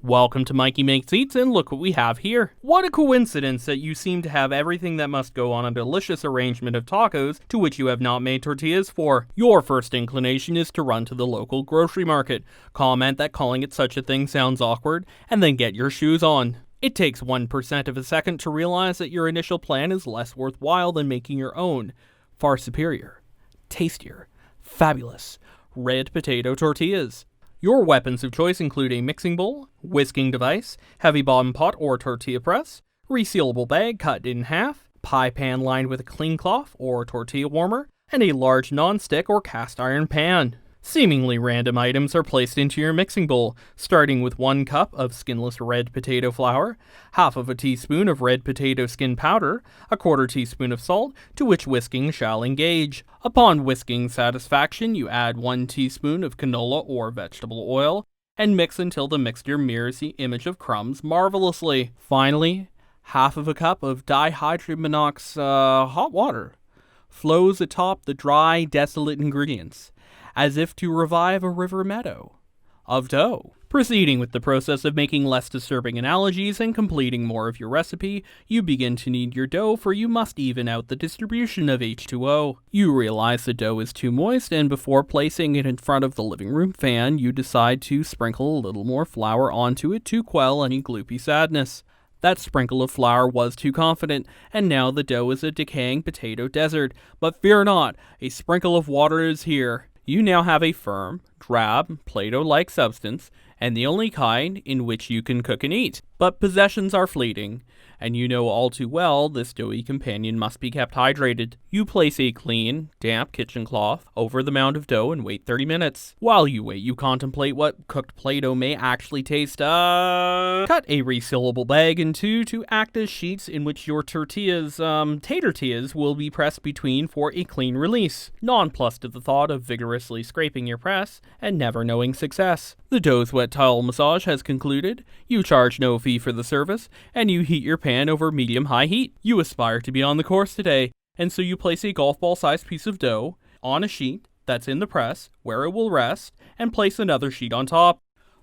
Welcome to Mikey Makes Eats, and look what we have here. What a coincidence that you seem to have everything that must go on a delicious arrangement of tacos to which you have not made tortillas for. Your first inclination is to run to the local grocery market, comment that calling it such a thing sounds awkward, and then get your shoes on. It takes 1% of a second to realize that your initial plan is less worthwhile than making your own, far superior, tastier, fabulous, red potato tortillas. Your weapons of choice include a mixing bowl, whisking device, heavy bottom pot or tortilla press, resealable bag cut in half, pie pan lined with a clean cloth or tortilla warmer, and a large non-stick or cast iron pan. Seemingly random items are placed into your mixing bowl, starting with 1 cup of skinless red potato flour, half of a teaspoon of red potato skin powder, a 1/4 teaspoon of salt, to which whisking shall engage. Upon whisking satisfaction, you add 1 teaspoon of canola or vegetable oil, and mix until the mixture mirrors the image of crumbs marvelously. Finally, half of a cup of dihydromonox hot water flows atop the dry, desolate ingredients, as if to revive a river meadow of dough. Proceeding with the process of making less disturbing analogies and completing more of your recipe, you begin to knead your dough, for you must even out the distribution of H2O. You realize the dough is too moist, and before placing it in front of the living room fan, you decide to sprinkle a little more flour onto it to quell any gloopy sadness. That sprinkle of flour was too confident, and now the dough is a decaying potato desert. But fear not, a sprinkle of water is here. You now have a firm, drab, Play-Doh-like substance, and the only kind in which you can cook and eat. But possessions are fleeting, and you know all too well this doughy companion must be kept hydrated. You place a clean, damp kitchen cloth over the mound of dough and wait 30 minutes. While you wait, you contemplate what cooked Play-Doh may actually taste. Cut a resealable bag in 2 to act as sheets in which your tatortillas will be pressed between for a clean release. Nonplussed at the thought of vigorously scraping your press and never knowing success. The dough's wet towel massage has concluded. You charge no fee for the service, and you heat your pan over medium-high heat. You aspire to be on the course today, and so you place a golf ball-sized piece of dough on a sheet that's in the press, where it will rest, and place another sheet on top.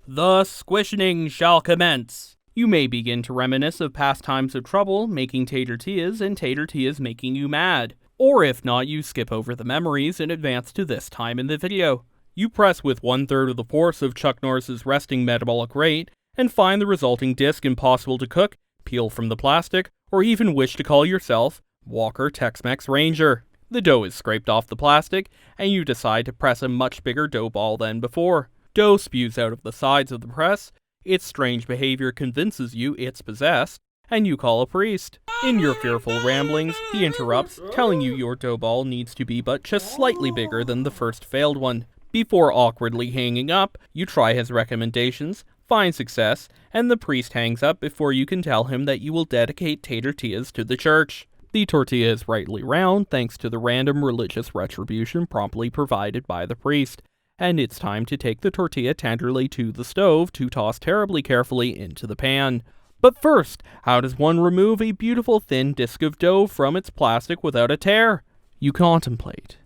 The squishing shall commence. You may begin to reminisce of past times of trouble making tatortillas and tatortillas making you mad. Or if not, you skip over the memories and advance to this time in the video. You press with 1/3 of the force of Chuck Norris's resting metabolic rate, and find the resulting disc impossible to cook, peel from the plastic, or even wish to call yourself Walker Tex-Mex Ranger. The dough is scraped off the plastic, and you decide to press a much bigger dough ball than before. Dough spews out of the sides of the press, its strange behavior convinces you it's possessed, and you call a priest. In your fearful ramblings, he interrupts, telling you your dough ball needs to be but just slightly bigger than the first failed one. Before awkwardly hanging up, you try his recommendations, find success, and the priest hangs up before you can tell him that you will dedicate tatortillas to the church. The tortilla is rightly round thanks to the random religious retribution promptly provided by the priest, and it's time to take the tortilla tenderly to the stove to toss terribly carefully into the pan. But first, how does one remove a beautiful thin disc of dough from its plastic without a tear? You contemplate,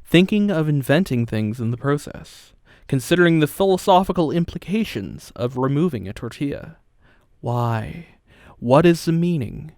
thinking of inventing things in the process, considering the philosophical implications of removing a tortilla. Why? What is the meaning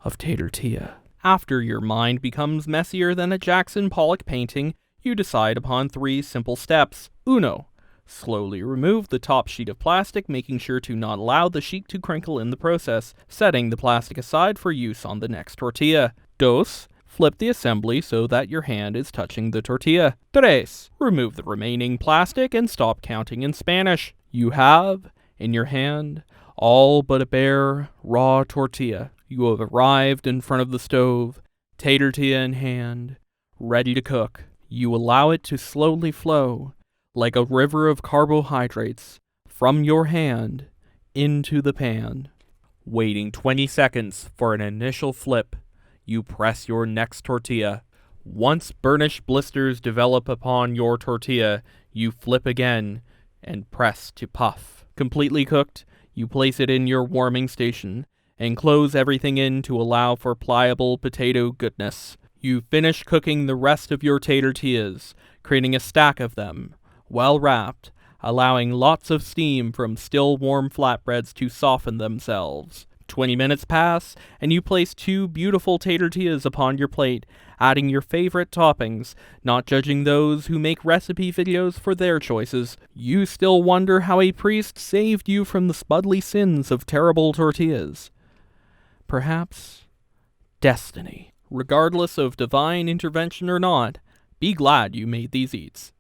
of tatortilla? After your mind becomes messier than a Jackson Pollock painting, you decide upon 3 simple steps. Uno. Slowly remove the top sheet of plastic, making sure to not allow the sheet to crinkle in the process, setting the plastic aside for use on the next tortilla. Dos. Flip the assembly so that your hand is touching the tortilla. Tres. Remove the remaining plastic and stop counting in Spanish. You have, in your hand, all but a bare, raw tortilla. You have arrived in front of the stove, tatortilla in hand, ready to cook. You allow it to slowly flow, like a river of carbohydrates, from your hand into the pan. Waiting 20 seconds for an initial flip, you press your next tortilla. Once burnished blisters develop upon your tortilla, you flip again and press to puff. Completely cooked, you place it in your warming station and close everything in to allow for pliable potato goodness. You finish cooking the rest of your tatortillas, creating a stack of them, well wrapped, allowing lots of steam from still warm flatbreads to soften themselves. 20 minutes pass, and you place 2 beautiful tatortillas upon your plate, adding your favorite toppings, not judging those who make recipe videos for their choices. You still wonder how a priest saved you from the spudly sins of terrible tortillas. Perhaps destiny. Regardless of divine intervention or not, be glad you made these eats.